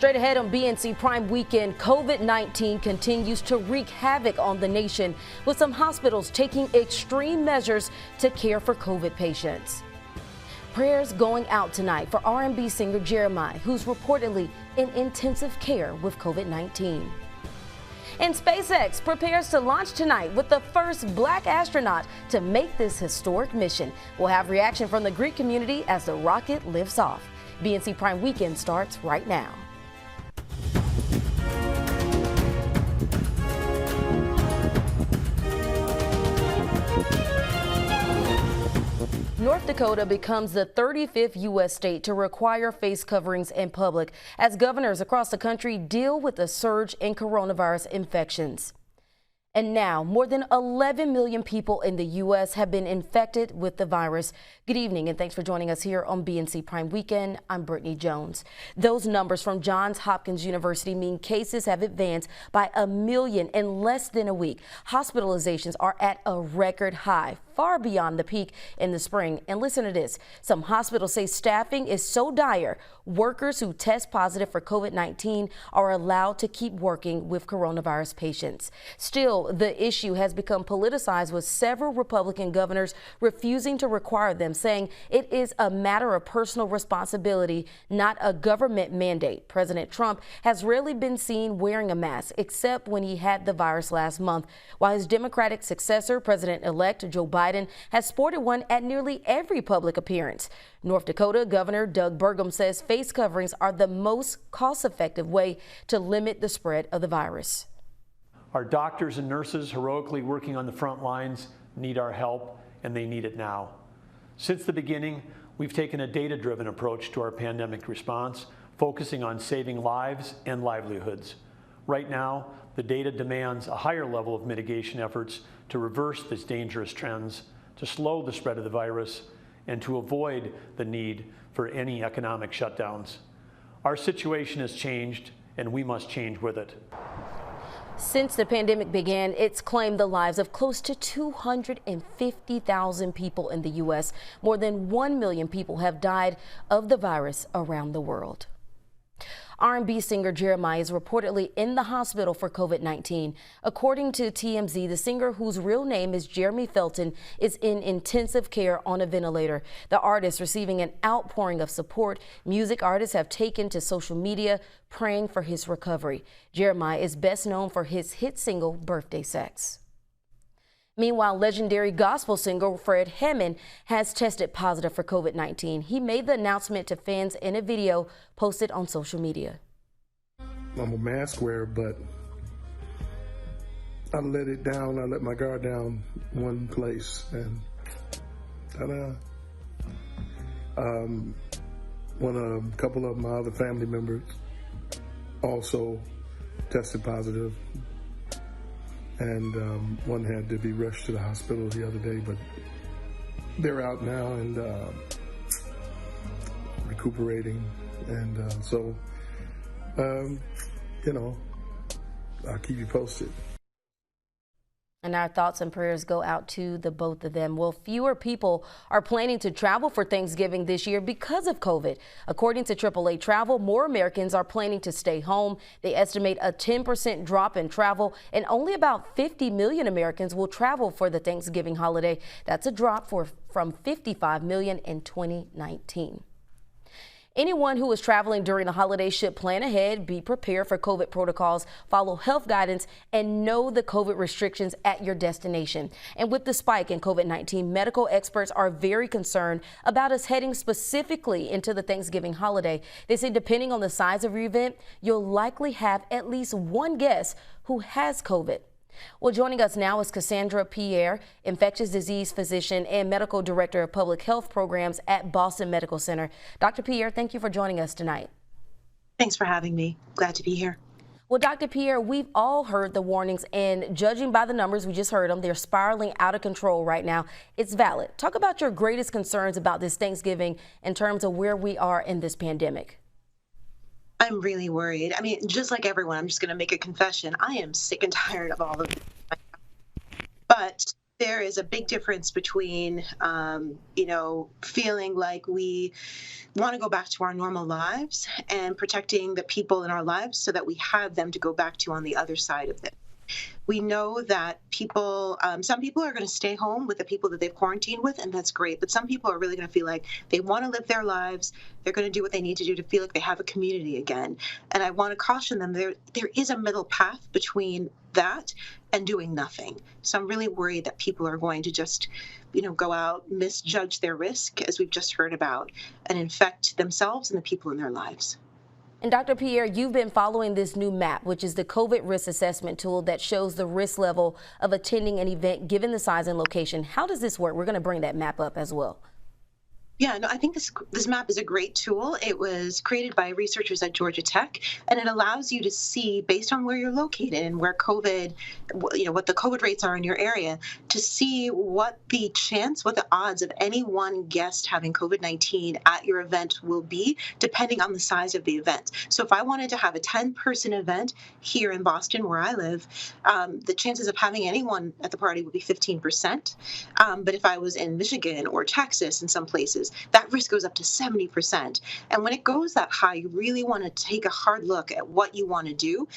Straight ahead on BNC Prime Weekend, COVID-19 continues to wreak havoc on the nation, with some hospitals taking extreme measures to care for COVID patients. Prayers going out tonight for R&B singer Jeremiah, who's reportedly in intensive care with COVID-19. And Spacex prepares to launch tonight with the first black astronaut to make this historic mission. We'll have reaction from the Greek community as the rocket lifts off. BNC Prime Weekend starts right now. North Dakota becomes the 35th U.S. state to require face coverings in public as governors across the country deal with a surge in coronavirus infections. And now, more than 11 million people in the U.S. have been infected with the virus. Good evening, and thanks for joining us here on BNC Prime Weekend. I'm Brittany Jones. Those numbers from Johns Hopkins University mean cases have advanced by 1 million in less than a week. Hospitalizations are at a record high, far beyond the peak in the spring. And listen to this. Some hospitals say staffing is so dire, workers who test positive for COVID-19 are allowed to keep working with coronavirus patients. Still, the issue has become politicized, with several Republican governors refusing to require them, saying it is a matter of personal responsibility, not a government mandate. President Trump has rarely been seen wearing a mask, except when he had the virus last month, while his Democratic successor, President-elect Joe Biden, has sported one at nearly every public appearance. North Dakota Governor Doug Burgum says face coverings are the most cost-effective way to limit the spread of the virus. Our doctors and nurses heroically working on the front lines need our help, and they need it now. Since the beginning, we've taken a data-driven approach to our pandemic response, focusing on saving lives and livelihoods. Right now, the data demands a higher level of mitigation efforts to reverse these dangerous trends, to slow the spread of the virus, and to avoid the need for any economic shutdowns. Our situation has changed, and we must change with it. Since the pandemic began, it's claimed the lives of close to 250,000 people in the U.S. More than 1 million people have died of the virus around the world. R&B singer Jeremiah is reportedly in the hospital for COVID-19. According to TMZ, the singer, whose real name is Jeremy Felton, is in intensive care on a ventilator. The artist receiving an outpouring of support. Music artists have taken to social media praying for his recovery. Jeremiah is best known for his hit single, Birthday Sex. Meanwhile, legendary gospel singer Hammond has tested positive for COVID-19. He made the announcement to fans in a video posted on social media. I'm a mask wearer, but I let it down. I let my guard down one place, and ta-da. A couple of my other family members also tested positive. And one had to be rushed to the hospital the other day, but they're out now and recuperating. And you know, I'll keep you posted. And our thoughts and prayers go out to the both of them. Well, fewer people are planning to travel for Thanksgiving this year because of COVID. According to AAA Travel, more Americans are planning to stay home. They estimate a 10% drop in travel, and only about 50 million Americans will travel for the Thanksgiving holiday. That's a drop from 55 million in 2019. Anyone who is traveling during the holiday should plan ahead, be prepared for COVID protocols, follow health guidance, and know the COVID restrictions at your destination. And with the spike in COVID-19, medical experts are very concerned about us heading specifically into the Thanksgiving holiday. They say depending on the size of your event, you'll likely have at least one guest who has COVID. Well, joining us now is Cassandra Pierre, infectious disease physician and medical director of public health programs at Boston Medical Center. Dr. Pierre, thank you for joining us tonight. Thanks for having me. Glad to be here. Well, Dr. Pierre, we've all heard the warnings, and judging by the numbers, we just heard them, they're spiraling out of control right now. It's valid. Talk about your greatest concerns about this Thanksgiving in terms of where we are in this pandemic. I'm really worried. I mean, just like everyone, I'm just going to make a confession. I am sick and tired of all of it. But There is a big difference between, feeling like we want to go back to our normal lives and protecting the people in our lives so that we have them to go back to on the other side of this. We know that some people are going to stay home with the people that they've quarantined with, and that's great. But some people are really going to feel like they want to live their lives. They're going to do what they need to do to feel like they have a community again. And I want to caution them there is a middle path between that and doing nothing. So I'm really worried that people are going to just, go out, misjudge their risk, as we've just heard about, and infect themselves and the people in their lives. And Dr. Pierre, you've been following this new map, which is the COVID risk assessment tool that shows the risk level of attending an event given the size and location. How does this work? We're going to bring that map up as well. Yeah, no, I think this map is a great tool. It was created by researchers at Georgia Tech, and it allows you to see, based on where you're located and where COVID, what the COVID rates are in your area, to see what the odds of any one guest having COVID-19 at your event will be, depending on the size of the event. So if I wanted to have a 10-person event here in Boston, where I live, the chances of having anyone at the party would be 15%. But if I was in Michigan or Texas in some places, that risk goes up to 70%. And when it goes that high, you really want to take a hard look at what you want to do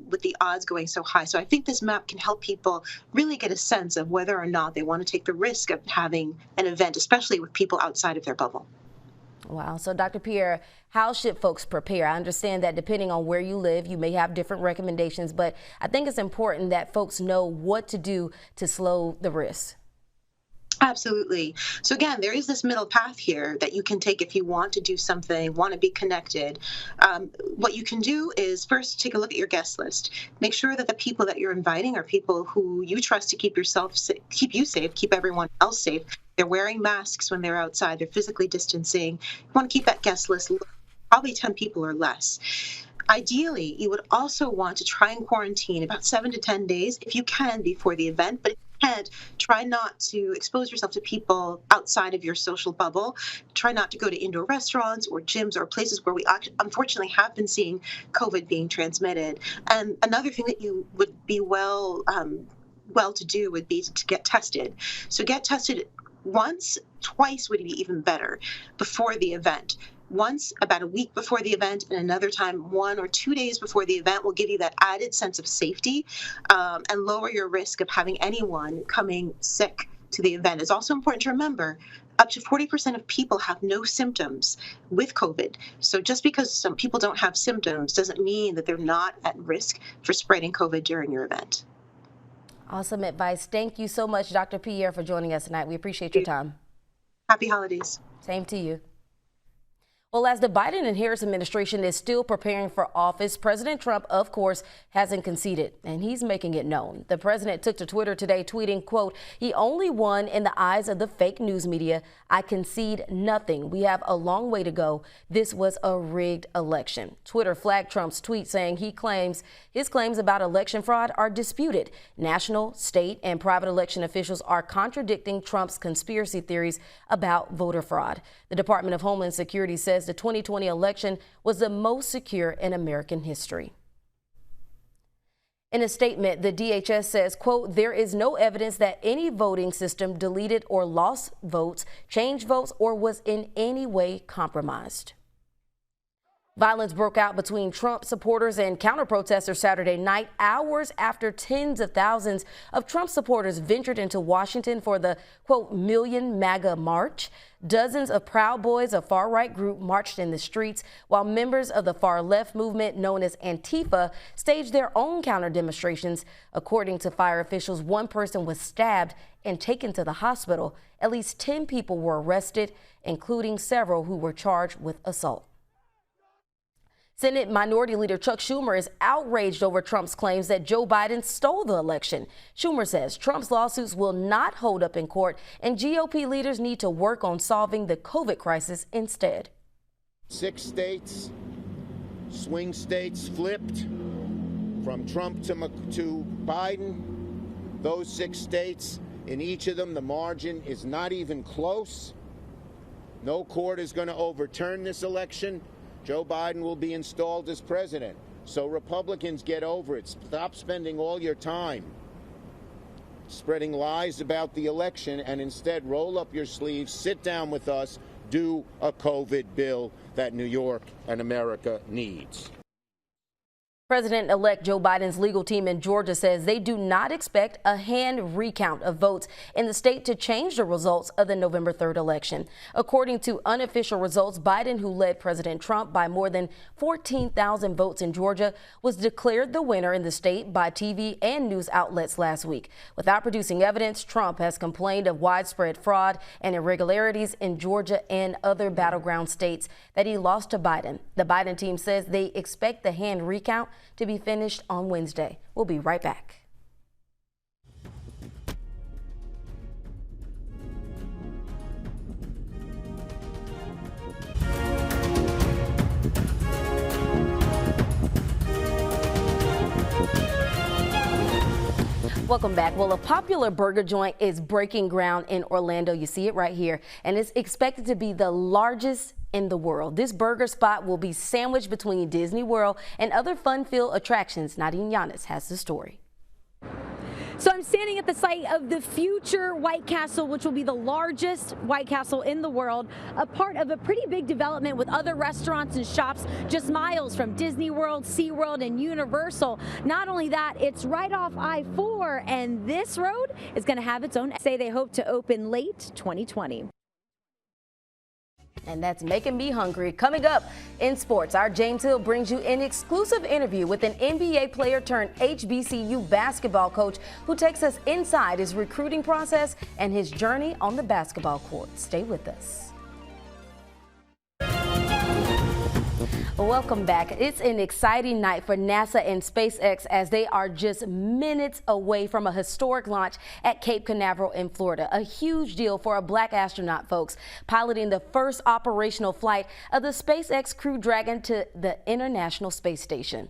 with the odds going so high. So I think this map can help people really get a sense of whether or not they want to take the risk of having an event, especially with people outside of their bubble. Wow. So, Dr. Pierre, how should folks prepare? I understand that depending on where you live, you may have different recommendations, but I think it's important that folks know what to do to slow the risk. Absolutely. So again, there is this middle path here that you can take if you want to do something, want to be connected. What you can do is first take a look at your guest list. Make sure that the people that you're inviting are people who you trust to keep you safe, keep everyone else safe. They're wearing masks when they're outside. They're physically distancing. You want to keep that guest list probably 10 people or less. Ideally, you would also want to try and quarantine about 7 to 10 days if you can before the event, but if you can't, try not to expose yourself to people outside of your social bubble. Try not to go to indoor restaurants or gyms or places where we unfortunately have been seeing COVID being transmitted. And another thing that you would be well to do would be to get tested. So get tested once, twice would be even better before the event. Once about a week before the event, and another time 1 or 2 days before the event will give you that added sense of safety and lower your risk of having anyone coming sick to the event. It's also important to remember up to 40% of people have no symptoms with COVID. So just because some people don't have symptoms doesn't mean that they're not at risk for spreading COVID during your event. Awesome advice. Thank you so much, Dr. Pierre, for joining us tonight. We appreciate your time. Happy holidays. Same to you. Well, as the Biden and Harris administration is still preparing for office, President Trump, of course, hasn't conceded, and he's making it known. The president took to Twitter today, tweeting, quote, "He only won in the eyes of the fake news media. I concede nothing. We have a long way to go. This was a rigged election." Twitter flagged Trump's tweet, saying his claims about election fraud are disputed. National, state, and private election officials are contradicting Trump's conspiracy theories about voter fraud. The Department of Homeland Security says the 2020 election was the most secure in American history. In a statement, the DHS says, quote, "There is no evidence that any voting system deleted or lost votes, changed votes, or was in any way compromised." Violence broke out between Trump supporters and counter-protesters Saturday night, hours after tens of thousands of Trump supporters ventured into Washington for the, quote, Million MAGA March. Dozens of Proud Boys, a far-right group, marched in the streets, while members of the far-left movement known as Antifa staged their own counter-demonstrations. According to fire officials, one person was stabbed and taken to the hospital. At least 10 people were arrested, including several who were charged with assault. Senate Minority Leader Chuck Schumer is outraged over Trump's claims that Joe Biden stole the election. Schumer says Trump's lawsuits will not hold up in court, and GOP leaders need to work on solving the COVID crisis instead. 6 states, swing states flipped from Trump to Biden. Those 6 states, in each of them, the margin is not even close. No court is going to overturn this election. Joe Biden will be installed as president. So Republicans, get over it. Stop spending all your time spreading lies about the election, and instead roll up your sleeves, sit down with us, do a COVID bill that New York and America needs. President-elect Joe Biden's legal team in Georgia says they do not expect a hand recount of votes in the state to change the results of the November 3rd election. According to unofficial results, Biden, who led President Trump by more than 14,000 votes in Georgia, was declared the winner in the state by TV and news outlets last week. Without producing evidence, Trump has complained of widespread fraud and irregularities in Georgia and other battleground states that he lost to Biden. The Biden team says they expect the hand recount to be finished on Wednesday. We'll be right back. Welcome back. Well, a popular burger joint is breaking ground in Orlando. You see it right here, and it's expected to be the largest in the world. This burger spot will be sandwiched between Disney World and other fun-filled attractions. Nadine Yanis has the story. So I'm standing at the site of the future White Castle, which will be the largest White Castle in the world, a part of a pretty big development with other restaurants and shops just miles from Disney World, SeaWorld, and Universal. Not only that, it's right off I-4, and this road is going to have its own. Say they hope to open late 2020. And that's making me hungry. Coming up in sports, our James Hill brings you an exclusive interview with an NBA player turned HBCU basketball coach who takes us inside his recruiting process and his journey on the basketball court. Stay with us. Welcome back. It's an exciting night for NASA and SpaceX as they are just minutes away from a historic launch at Cape Canaveral in Florida. A huge deal for a black astronaut, folks, piloting the first operational flight of the SpaceX Crew Dragon to the International Space Station.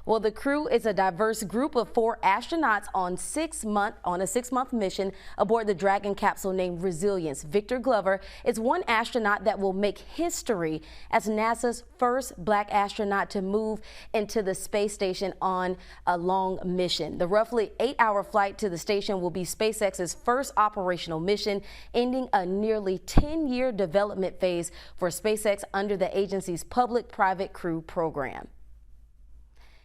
Well, the crew is a diverse group of 4 astronauts on a 6-month mission aboard the Dragon capsule named Resilience. Victor Glover is one astronaut that will make history as NASA's first black astronaut to move into the space station on a long mission. The roughly 8-hour flight to the station will be SpaceX's first operational mission, ending a nearly 10-year development phase for SpaceX under the agency's public-private crew program.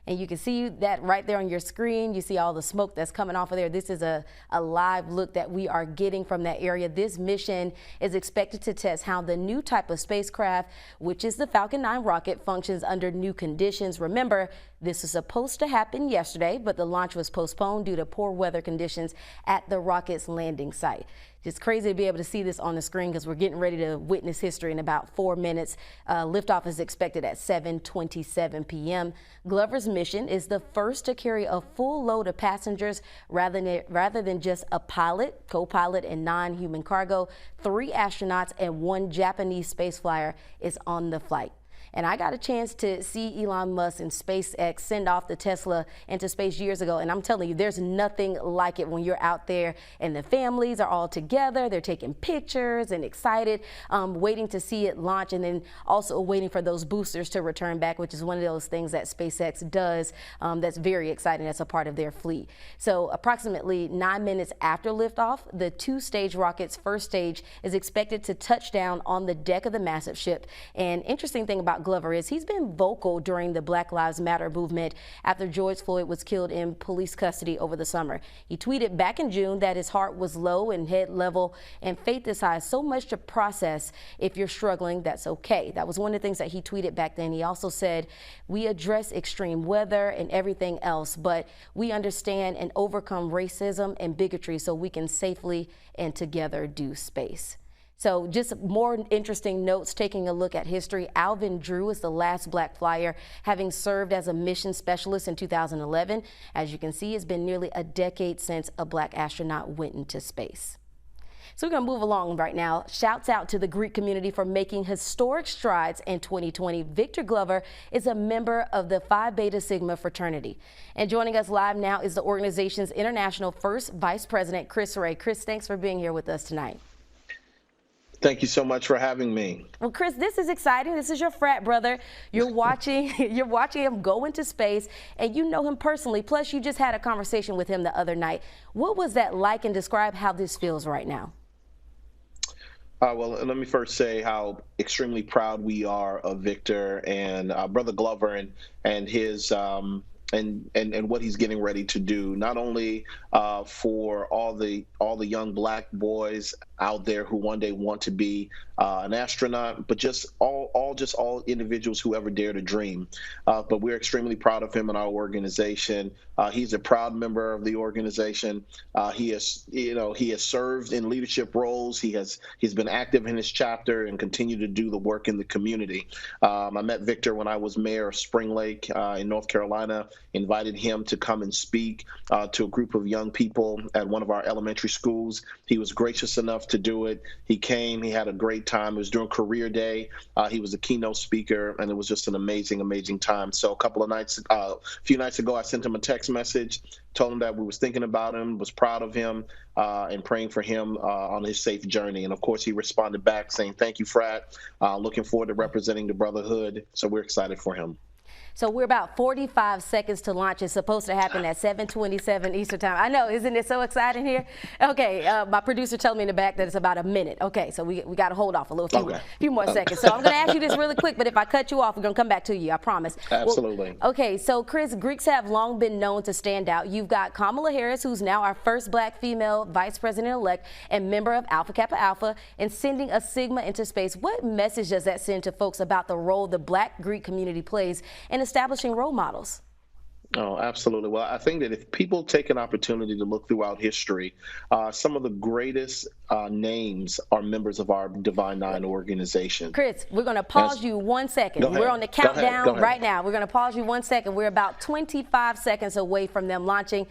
And you can see that right there on your screen. You see all the smoke that's coming off of there. This is a live look that we are getting from that area. This mission is expected to test how the new type of spacecraft, which is the Falcon 9 rocket, functions under new conditions. Remember, this was supposed to happen yesterday, but the launch was postponed due to poor weather conditions at the rocket's landing site. It's crazy to be able to see this on the screen because we're getting ready to witness history in about 4 minutes. Liftoff is expected at 7:27 p.m. Glover's mission is the first to carry a full load of passengers rather than just a pilot, co-pilot, and non-human cargo. 3 astronauts and 1 Japanese space flyer is on the flight. And I got a chance to see Elon Musk and SpaceX send off the Tesla into space years ago. And I'm telling you, there's nothing like it when you're out there and the families are all together. They're taking pictures and excited, waiting to see it launch, and then also waiting for those boosters to return back, which is one of those things that SpaceX does that's very exciting. That's a part of their fleet. So approximately 9 minutes after liftoff, the 2-stage rocket's first stage is expected to touch down on the deck of the massive ship. And interesting thing about Glover is he's been vocal during the Black Lives Matter movement after George Floyd was killed in police custody over the summer. He tweeted back in June that his heart was low and head level and faith is high. So much to process. If you're struggling, that's okay. That was one of the things that he tweeted back then. He also said, we address extreme weather and everything else, but we understand and overcome racism and bigotry so we can safely and together do space. So just more interesting notes, taking a look at history. Alvin Drew is the last black flyer, having served as a mission specialist in 2011. As you can see, it's been nearly a decade since a black astronaut went into space. So we're going to move along right now. Shouts out to the Greek community for making historic strides in 2020. Victor Glover is a member of the Phi Beta Sigma fraternity. And joining us live now is the organization's international first vice president, Chris Ray. Chris, thanks for being here with us tonight. Thank you so much for having me. Well, Chris, this is exciting. This is your frat brother. You're watching him go into space, and you know him personally. Plus, you just had a conversation with him the other night. What was that like, and describe how this feels right now? Well, let me first say how extremely proud we are of Victor and Brother Glover and his and what he's getting ready to do, not only for all the young black boys out there who one day want to be an astronaut, but just all individuals who ever dare to dream. But we're extremely proud of him and our organization. He's a proud member of the organization. He has served in leadership roles. He's been active in his chapter and continue to do the work in the community. I met Victor when I was mayor of Spring Lake in North Carolina. Invited him to come and speak to a group of young people at one of our elementary schools. He was gracious enough to do it. He came. He had a great time. It was during Career Day. He was a keynote speaker, and it was just an amazing time. So a few nights ago, I sent him a text message, told him that we was thinking about him, was proud of him, and praying for him on his safe journey. And of course, he responded back saying, "Thank you, Frat. Looking forward to representing the brotherhood." So we're excited for him. So we're about 45 seconds to launch. It's supposed to happen at 7:27 Eastern time. I know, isn't it so exciting here? Okay, my producer telling me in the back that it's about a minute. Okay, so we got to hold off a few more seconds. So I'm going to ask you this really quick, but if I cut you off, we're going to come back to you, I promise. Absolutely. Well, okay, so Chris, Greeks have long been known to stand out. You've got Kamala Harris, who's now our first black female vice president-elect and member of Alpha Kappa Alpha, and sending a Sigma into space. What message does that send to folks about the role the black Greek community plays in establishing role models? Oh, absolutely. Well, I think that if people take an opportunity to look throughout history, some of the greatest names are members of our Divine Nine organization. Chris, we're going to pause you 1 second. We're on the countdown right now. We're going to pause you 1 second. We're about 25 seconds away from them launching.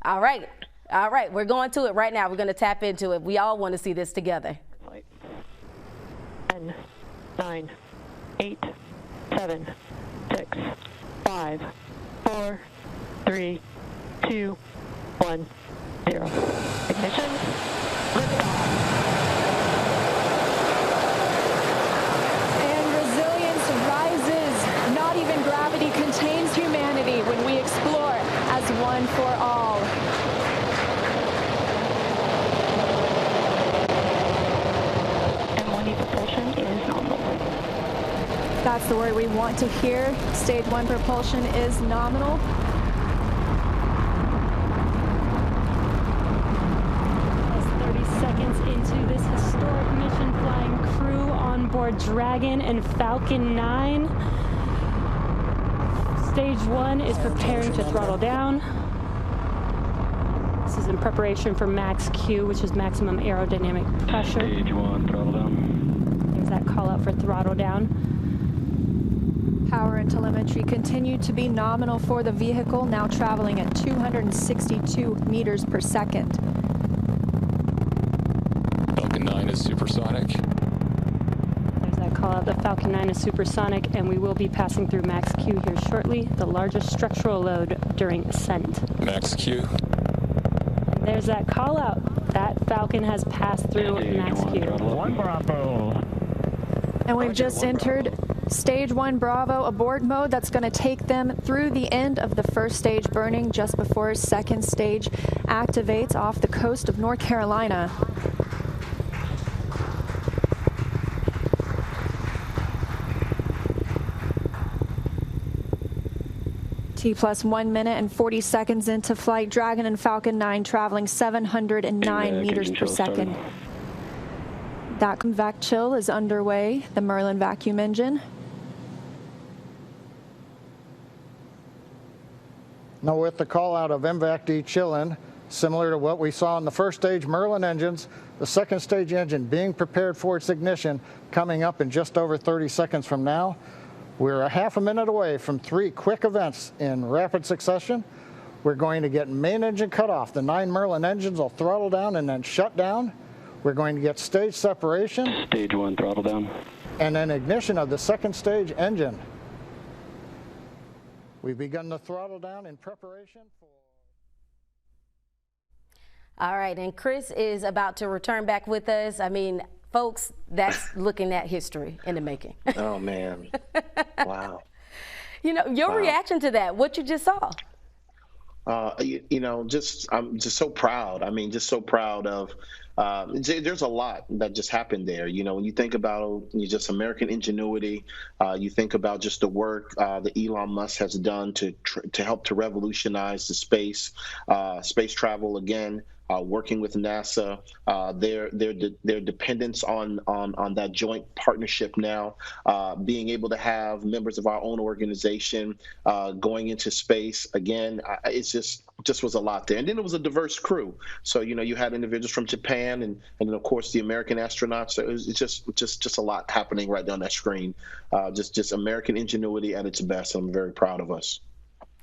All right. All right. We're going to it right now. We're going to tap into it. We all want to see this together. 10, 9, 8, 7, 6, 5, 4, 3, 2, 1, 0. Ignition. Liftoff. And resilience rises. Not even gravity contains humanity when we explore as one for all. M1 propulsion is nominal. That's the word we want to hear. Stage 1 propulsion is nominal. Just 30 seconds into this historic mission, flying crew on board Dragon and Falcon 9. Stage 1 is preparing to throttle down. This is in preparation for max Q, which is maximum aerodynamic pressure. Stage 1, throttle down. There's that call out for throttle down. Power and telemetry continue to be nominal for the vehicle, now traveling at 262 meters per second. Falcon 9 is supersonic. There's that call out. The Falcon 9 is supersonic, and we will be passing through max Q here shortly, the largest structural load during ascent. Max Q. And there's that call out. That Falcon has passed through max Q. 1 Bravo. And we've just entered Stage 1 Bravo abort mode. That's going to take them through the end of the first stage burning just before second stage activates off the coast of North Carolina. T+1 minute and 40 seconds into flight. Dragon and Falcon 9 traveling 709 meters per second. That vac chill is underway, the Merlin vacuum engine. Now with the call out of MVAC-D chill-in, similar to what we saw in the first stage Merlin engines, the second stage engine being prepared for its ignition coming up in just over 30 seconds from now. We're a half a minute away from 3 quick events in rapid succession. We're going to get main engine cut off. The 9 Merlin engines will throttle down and then shut down. We're going to get stage separation. Stage 1, throttle down. And then ignition of the second stage engine. We've begun the throttle down in preparation for... All right, and Chris is about to return back with us. I mean, Folks, that's looking at history in the making. Oh, man. Wow. You know, your reaction to that, what you just saw. You know, I'm just so proud. I mean, just so proud of, there's a lot that just happened there. You know, when you think about just American ingenuity, you think about just the work that Elon Musk has done to help to revolutionize the space travel again. Working with NASA, their dependence on that joint partnership now, being able to have members of our own organization going into space again, it's just was a lot there. And then it was a diverse crew. So you know, you had individuals from Japan and then of course the American astronauts. So it's just a lot happening right down that screen. Just American ingenuity at its best. I'm very proud of us.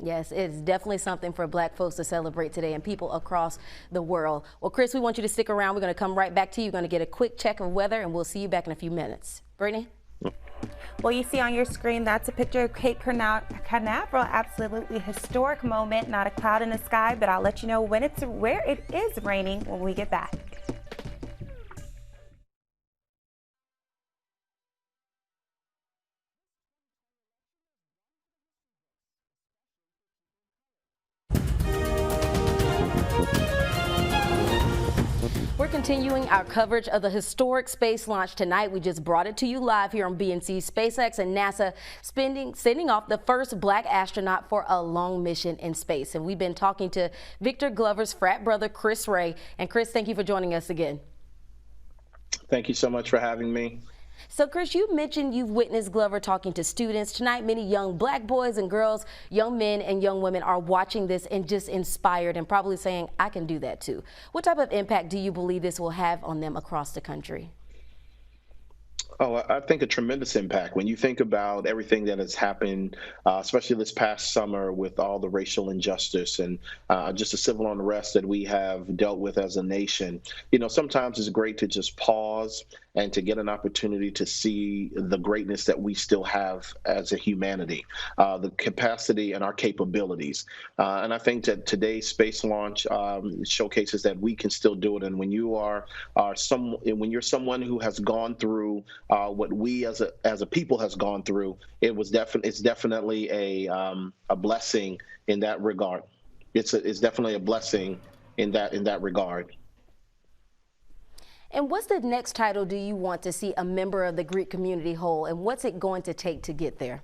Yes, it's definitely something for Black folks to celebrate today and people across the world. Well, Chris, we want you to stick around. We're going to come right back to you. You're going to get a quick check of weather, and we'll see you back in a few minutes. Brittany? Well, you see on your screen, that's a picture of Cape Canaveral. Absolutely historic moment. Not a cloud in the sky, but I'll let you know where it is raining when we get back. We're continuing our coverage of the historic space launch tonight. We just brought it to you live here on BNC. SpaceX and NASA sending off the first Black astronaut for a long mission in space. And we've been talking to Victor Glover's frat brother, Chris Ray. And Chris, thank you for joining us again. Thank you so much for having me. So, Chris, you mentioned you've witnessed Glover talking to students. Tonight, many young Black boys and girls, young men and young women are watching this and just inspired and probably saying, I can do that too. What type of impact do you believe this will have on them across the country? Oh, I think a tremendous impact. When you think about everything that has happened, especially this past summer with all the racial injustice and just the civil unrest that we have dealt with as a nation, you know, sometimes it's great to just pause and to get an opportunity to see the greatness that we still have as a humanity, the capacity and our capabilities. And I think that today's space launch showcases that we can still do it. And when you're someone who has gone through what we as a people has gone through, it's definitely a blessing in that regard. It's definitely a blessing in that regard. And what's the next title do you want to see a member of the Greek community hold, and what's it going to take to get there?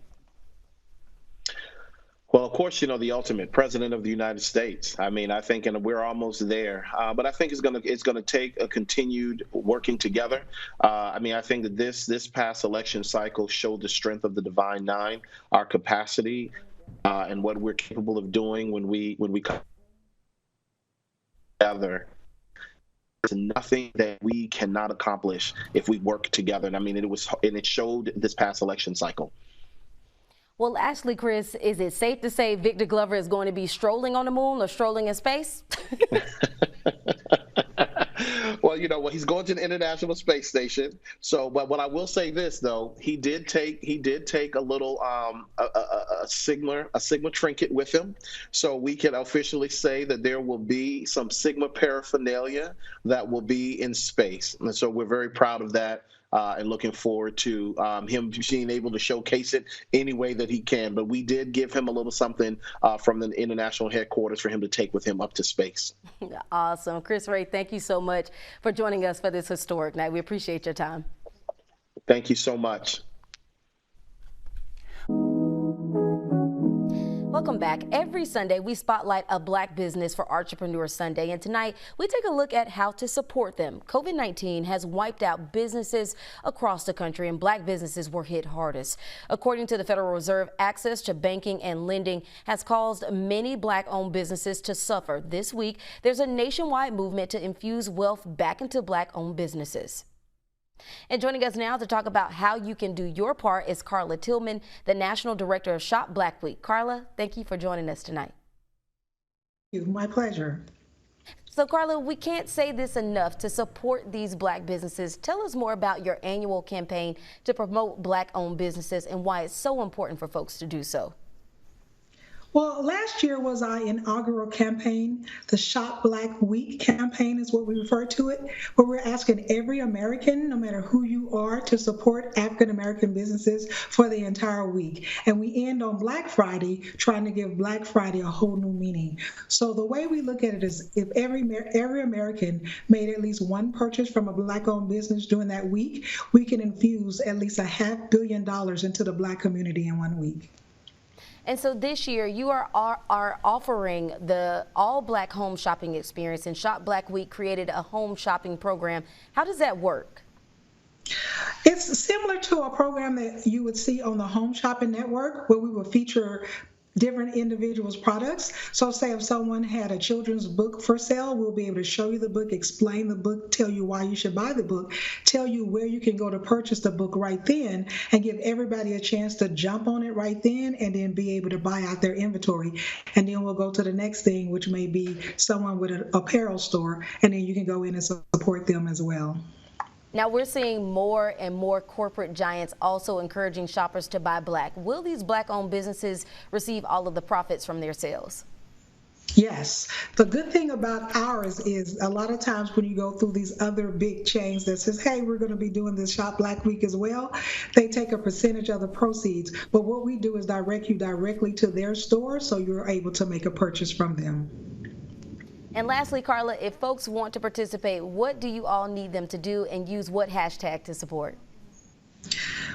Well, of course, you know, the ultimate president of the United States. I mean, I think, and we're almost there, but I think it's going to take a continued working together. I mean, I think that this past election cycle showed the strength of the Divine Nine, our capacity, and what we're capable of doing when we come together. There's nothing that we cannot accomplish if we work together. And I mean, it showed this past election cycle. Well, actually, Chris, is it safe to say Victor Glover is going to be strolling on the moon or strolling in space? Well, you know, he's going to the International Space Station. So, but what I will say this though, he did take a little a Sigma trinket with him. So we can officially say that there will be some Sigma paraphernalia that will be in space, and so we're very proud of that. And looking forward to him being able to showcase it any way that he can. But we did give him a little something from the international headquarters for him to take with him up to space. Awesome. Chris Ray, thank you so much for joining us for this historic night. We appreciate your time. Thank you so much. Welcome back. Every Sunday, we spotlight a Black business for Entrepreneur Sunday, and tonight we take a look at how to support them. COVID-19 has wiped out businesses across the country, and Black businesses were hit hardest. According to the Federal Reserve, access to banking and lending has caused many Black-owned businesses to suffer. This week, there's a nationwide movement to infuse wealth back into Black-owned businesses. And joining us now to talk about how you can do your part is Carla Tillman, the National Director of Shop Black Week. Carla, thank you for joining us tonight. My pleasure. So Carla, we can't say this enough to support these Black businesses. Tell us more about your annual campaign to promote Black-owned businesses and why it's so important for folks to do so. Well, last year was our inaugural campaign. The Shop Black Week campaign is what we refer to it, where we're asking every American, no matter who you are, to support African American businesses for the entire week. And we end on Black Friday, trying to give Black Friday a whole new meaning. So the way we look at it is if every American made at least one purchase from a Black-owned business during that week, we can infuse at least $500 million into the Black community in 1 week. And so this year you are offering the all Black home shopping experience, and Shop Black Week created a home shopping program. How does that work? It's similar to a program that you would see on the Home Shopping Network, where we will feature different individuals' products. So say if someone had a children's book for sale, we'll be able to show you the book, explain the book, tell you why you should buy the book, tell you where you can go to purchase the book right then, and give everybody a chance to jump on it right then and then be able to buy out their inventory. And then we'll go to the next thing, which may be someone with an apparel store, and then you can go in and support them as well. Now we're seeing more and more corporate giants also encouraging shoppers to buy Black. Will these Black-owned businesses receive all of the profits from their sales? Yes. The good thing about ours is a lot of times when you go through these other big chains that says, hey, we're going to be doing this Shop Black Week as well, they take a percentage of the proceeds. But what we do is direct you directly to their store, so you're able to make a purchase from them. And lastly, Carla, if folks want to participate, what do you all need them to do, and use what hashtag to support?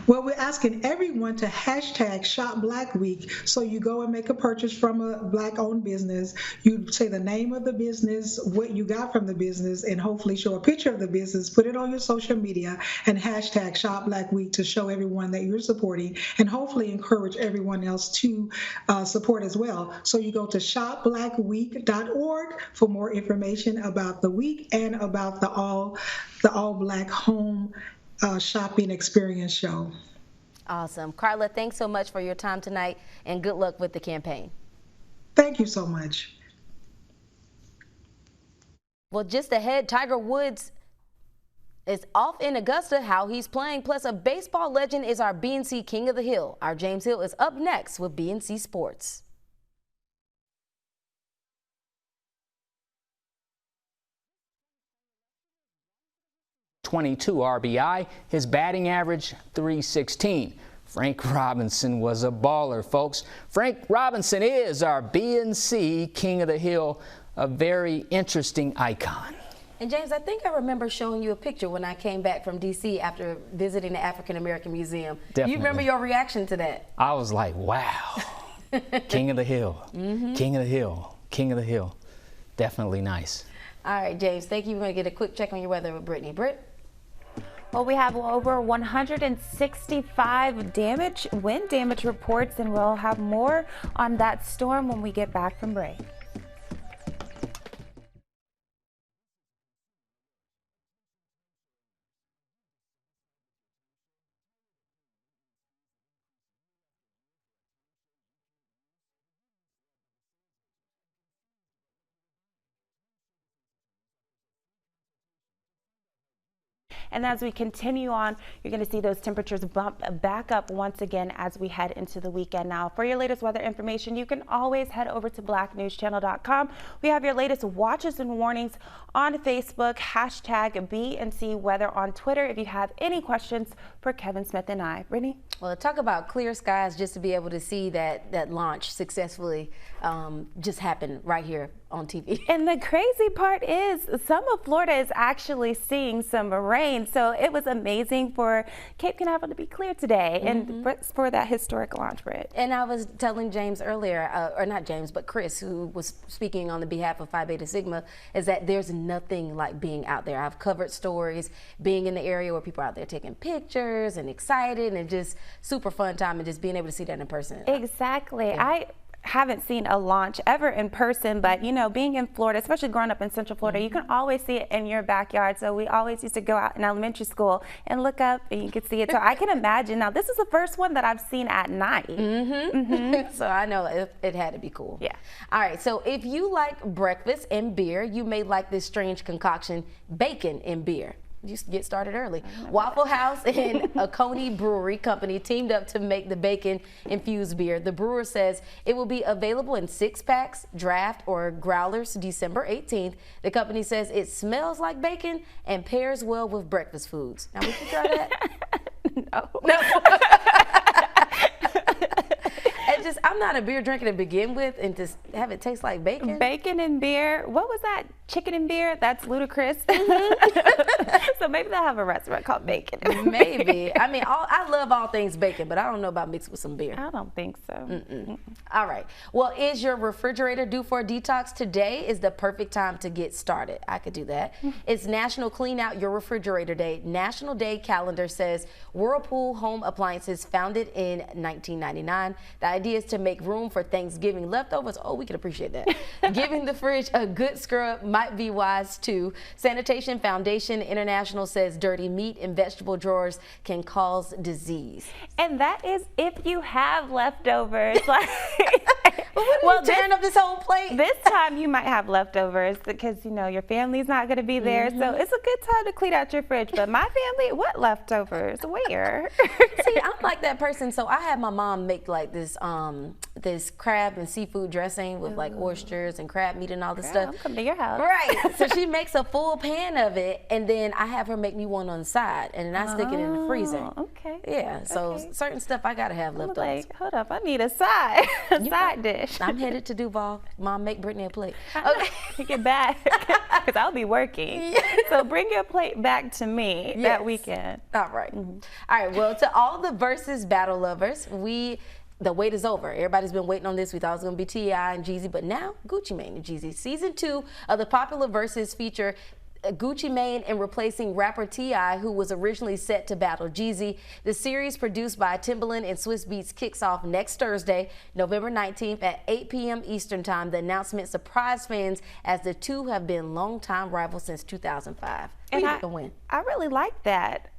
Well, we're asking everyone to hashtag Shop Black Week. So you go and make a purchase from a Black-owned business. You say the name of the business, what you got from the business, and hopefully show a picture of the business, put it on your social media, and hashtag Shop Black Week to show everyone that you're supporting, and hopefully encourage everyone else to support as well. So you go to shopblackweek.org for more information about the week and about the all Black home shopping experience show. Awesome. Carla, thanks so much for your time tonight, and good luck with the campaign. Thank you so much. Well, just ahead, Tiger Woods is off in Augusta, how he's playing, plus a baseball legend is our BNC King of the Hill. Our James Hill is up next with BNC Sports. .22 RBI, his batting average .316. Frank Robinson was a baller, folks. Frank Robinson is our BNC King of the Hill, a very interesting icon. And James, I think I remember showing you a picture when I came back from D.C. after visiting the African American Museum. Definitely. You remember your reaction to that? I was like, wow. King of the Hill, King of the Hill, King of the Hill. Definitely nice. All right, James, thank you. We're going to get a quick check on your weather with Brittany. Britt? Well, we have over 165 wind damage reports, and we'll have more on that storm when we get back from break. And as we continue on, you're going to see those temperatures bump back up once again as we head into the weekend. Now, for your latest weather information, you can always head over to blacknewschannel.com. We have your latest watches and warnings on Facebook, hashtag BNC Weather on Twitter. If you have any questions for Kevin Smith and I. Brittany? Well, talk about clear skies, just to be able to see that launch successfully just happened right here on TV. And the crazy part is some of Florida is actually seeing some rain. So it was amazing for Cape Canaveral to be clear today and for that historic launch, Britt. And I was telling James earlier, or not James, but Chris, who was speaking on the behalf of Phi Beta Sigma, is that there's nothing like being out there. I've covered stories, being in the area where people are out there taking pictures and excited and just super fun time, and just being able to see that in person. Exactly. Yeah. I haven't seen a launch ever in person, but you know, being in Florida, especially growing up in Central Florida, you can always see it in your backyard. So we always used to go out in elementary school and look up and you could see it. So I can imagine. Now this is the first one that I've seen at night. So I know it had to be cool. Yeah. All right, so if you like breakfast and beer, you may like this strange concoction, bacon and beer. You get started early. Waffle House and OCONEE Brewery Company teamed up to make the bacon-infused beer. The brewer says it will be available in 6-packs, draft, or growlers December 18th. The company says it smells like bacon and pairs well with breakfast foods. Now, we can try that? No. I'm not a beer drinker to begin with, and to have it taste like bacon. Bacon and beer. What was that? Chicken and beer? That's ludicrous. So maybe they'll have a restaurant called Bacon and Maybe. Beer. I mean, I love all things bacon, but I don't know about mixed with some beer. I don't think so. All right. Well, is your refrigerator due for a detox? Today is the perfect time to get started. I could do that. It's National Clean Out Your Refrigerator Day. National Day calendar says Whirlpool Home Appliances, founded in 1999. The idea is to make room for Thanksgiving leftovers. Oh, we can appreciate that. Giving the fridge a good scrub might be wise too. Sanitation Foundation International says dirty meat and vegetable drawers can cause disease. And that is if you have leftovers. Like, well, tearing up this whole plate. This time you might have leftovers because, you know, your family's not going to be there. So it's a good time to clean out your fridge. But my family, what leftovers? Where? See, I'm like that person. So I had my mom make like this this crab and seafood dressing with like oysters and crab meat and all this stuff. I'm coming to your house. Right. So she makes a full pan of it, and then I have her make me one on the side, and then I stick it in the freezer. Okay. Yeah. So certain stuff I gotta have left over. Like, hold up, I need a side, side dish. I'm headed to Duval. Mom, make Brittany a plate. Okay. Get back, because I'll be working. So bring your plate back to me that weekend. All right. All right. Well, to all the Versus battle lovers, the wait is over. Everybody's been waiting on this. We thought it was going to be T.I. and JEEZY, but now Gucci Mane and JEEZY. Season 2 of the popular Versus feature Gucci Mane in replacing rapper T.I., who was originally set to battle JEEZY. The series, produced by Timbaland and Swiss Beats, kicks off next Thursday, November 19th at 8 p.m. Eastern Time. The announcement surprised fans as the two have been longtime rivals since 2005. And I really like that.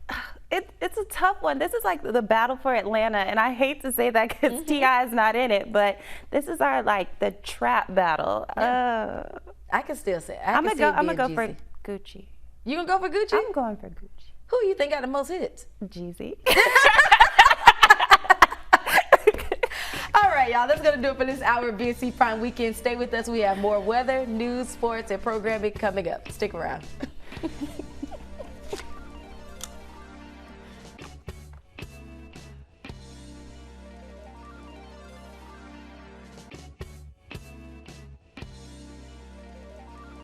It's a tough one. This is like the battle for Atlanta, and I hate to say that because T.I. is not in it, but this is our the trap battle. I can still say I'm gonna go for Gucci. You gonna go for Gucci? I'm going for Gucci. Who you think got the most hits? JEEZY. All right, y'all, that's going to do it for this hour of BNC Prime Weekend. Stay with us. We have more weather, news, sports, and programming coming up. Stick around.